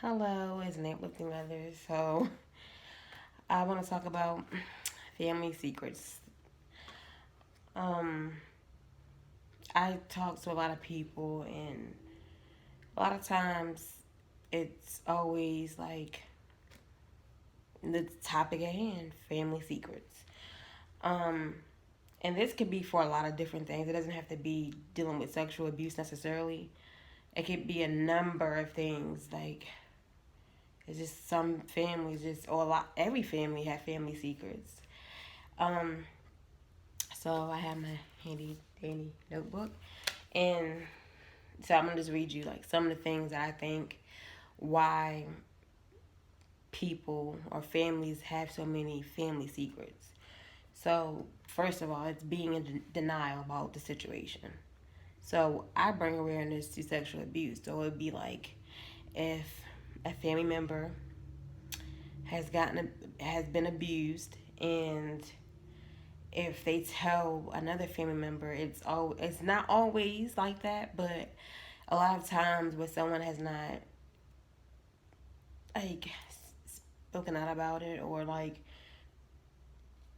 Hello, it's an uplifting others. So I want to talk about family secrets. Um, I talk to a lot of people, and a lot of times it's always like the topic at hand: family secrets. Um, and this could be for a lot of different things. It doesn't have to be dealing with sexual abuse necessarily. It could be a number of things. Like it's just some families, just or a lot. Every family have family secrets. Um, So I have my handy dandy notebook, and so I'm gonna just read you like some of the things that I think why people or families have so many family secrets. So first of all, it's being in denial about the situation. So I bring awareness to sexual abuse. So it'd be like if a family member has been abused, and if they tell another family member, it's not always like that, but a lot of times when someone has not like spoken out about it, or like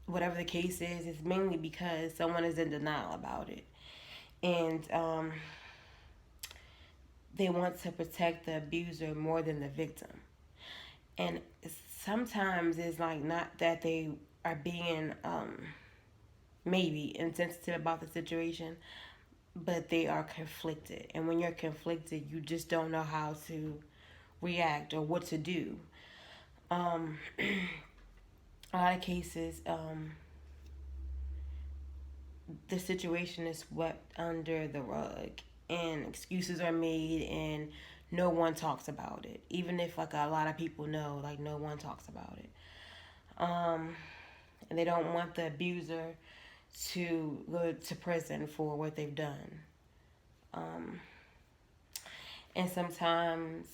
whatever the case is, it's mainly because someone is in denial about it, and they want to protect the abuser more than the victim. And sometimes it's like not that they are being maybe insensitive about the situation, but they are conflicted. And when you're conflicted, you just don't know how to react or what to do. Um, a lot of cases, the situation is swept under the rug, and excuses are made, and no one talks about it. Even if like a lot of people know, like no one talks about it. Um, and they don't want the abuser to go to prison for what they've done. Um, and sometimes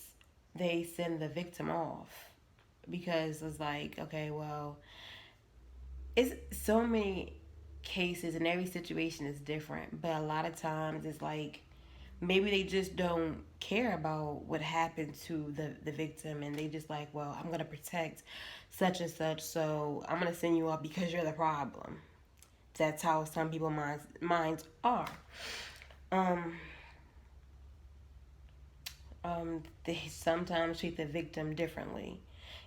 they send the victim off because it's like, okay, well, it's so many cases and every situation is different, but a lot of times it's like maybe they just don't care about what happened to the victim, and they just like, well, I'm gonna protect such and such, so I'm gonna send you off because you're the problem. That's how some people minds are. Um, they sometimes treat the victim differently,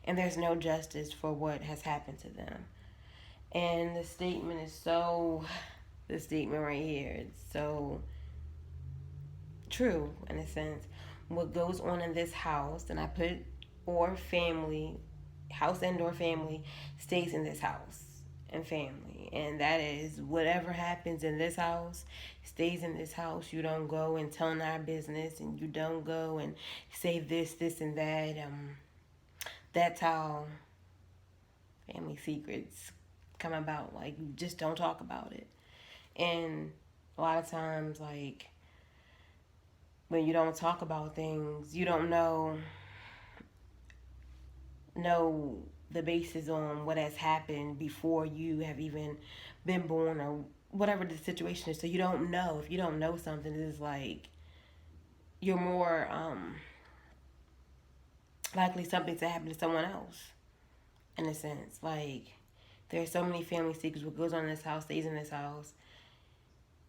and there's no justice for what has happened to them. And the statement is so, the statement right here, it's so true in a sense. What goes on in this house, and I put or family, house and or family, stays in this house and family. And that is whatever happens in this house stays in this house. You don't go and tell our business, and you don't go and say this, and that. That's how family secrets come about. Like, you just don't talk about it. And a lot of times, like, when you don't talk about things, you don't know the basis on what has happened before you have even been born, or whatever the situation is. So you don't know. If you don't know something, it's like you're more likely something to happen to someone else, in a sense. Like, there's so many family secrets. What goes on in this house stays in this house,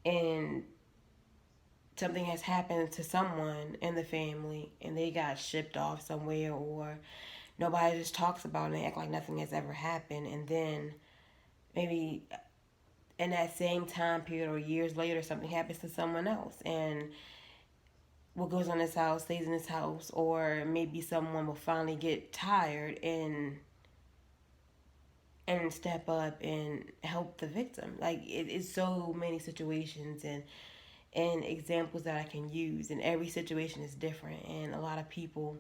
and something has happened to someone in the family, and they got shipped off somewhere, or nobody just talks about it and act like nothing has ever happened. And then maybe in that same time period or years later, something happens to someone else, and what goes on in this house stays in this house. Or maybe someone will finally get tired and step up and help the victim. Like, it's so many situations and examples that I can use, and every situation is different, and a lot of people,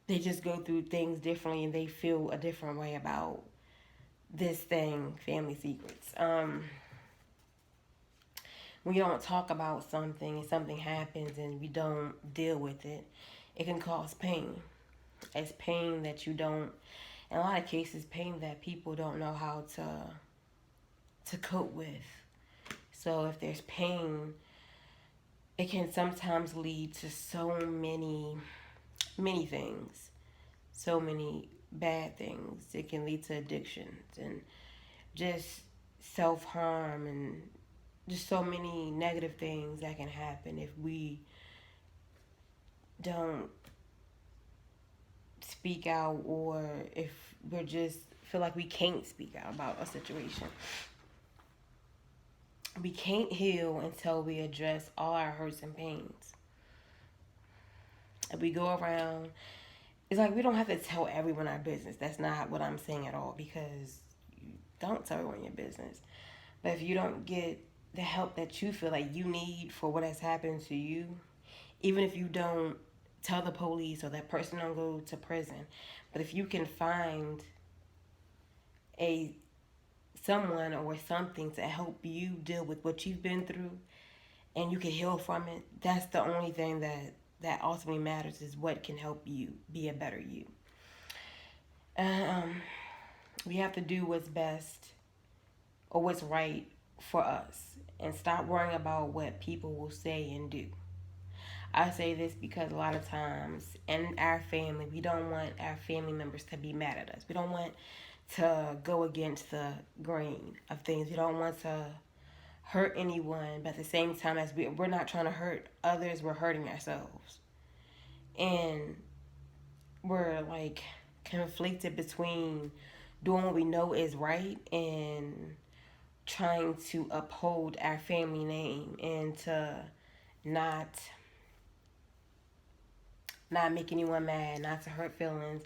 they just go through things differently, and they feel a different way about this thing, family secrets. When you don't talk about something and something happens and you don't deal with it, it can cause pain. It's pain that you don't, in a lot of cases, pain that people don't know how to cope with. So if there's pain, it can sometimes lead to so many many things, so many bad things. It can lead to addictions and just self harm and just so many negative things that can happen if we don't speak out, or if we're just feel like we can't speak out about a situation. We can't heal until we address all our hurts and pains. If we go around, it's like we don't have to tell everyone our business. That's not what I'm saying at all, because you don't tell everyone your business. But if you don't get the help that you feel like you need for what has happened to you, even if you don't tell the police or that person don't go to prison, but if you can find a someone or something to help you deal with what you've been through and you can heal from it, that's the only thing that ultimately matters, is what can help you be a better you. Um, we have to do what's best or what's right for us and stop worrying about what people will say and do. I say this because a lot of times in our family, we don't want our family members to be mad at us. We don't want to go against the grain of things. We don't want to hurt anyone, but at the same time, as we're not trying to hurt others, we're hurting ourselves. And we're like conflicted between doing what we know is right and trying to uphold our family name and to not not make anyone mad, not to hurt feelings,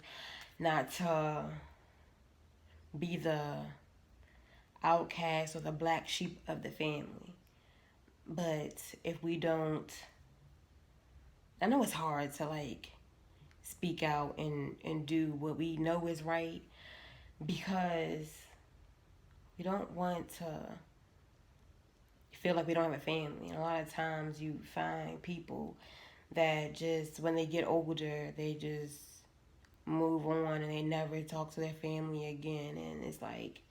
not to be the outcast or the black sheep of the family. But if we don't, I know it's hard to like speak out and do what we know is right, because we don't want to feel like we don't have a family. And a lot of times you find people that just, when they get older, they just move on and they never talk to their family again. And it's like,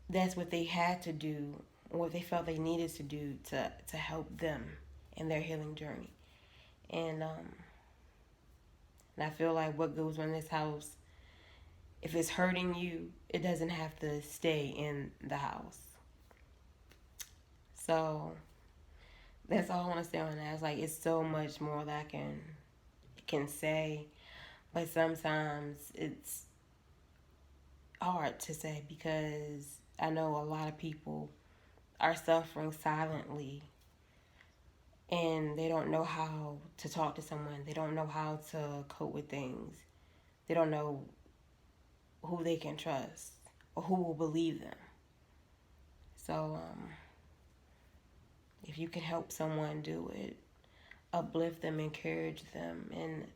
that's what they had to do, or what they felt they needed to do to help them in their healing journey. And I feel like what goes on in this house, if it's hurting you, it doesn't have to stay in the house. So that's all I want to say on that. It's like, it's so much more that I can say, but sometimes it's hard to say, because I know a lot of people are suffering silently and they don't know how to talk to someone. They don't know how to cope with things. They don't know who they can trust or who will believe them. So, if you can help someone do it, uplift them, encourage them, and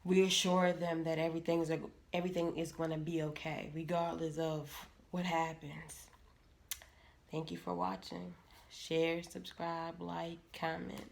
reassure them that everything is going to be okay, regardless of what happens. Thank you for watching. Share, subscribe, like, comment.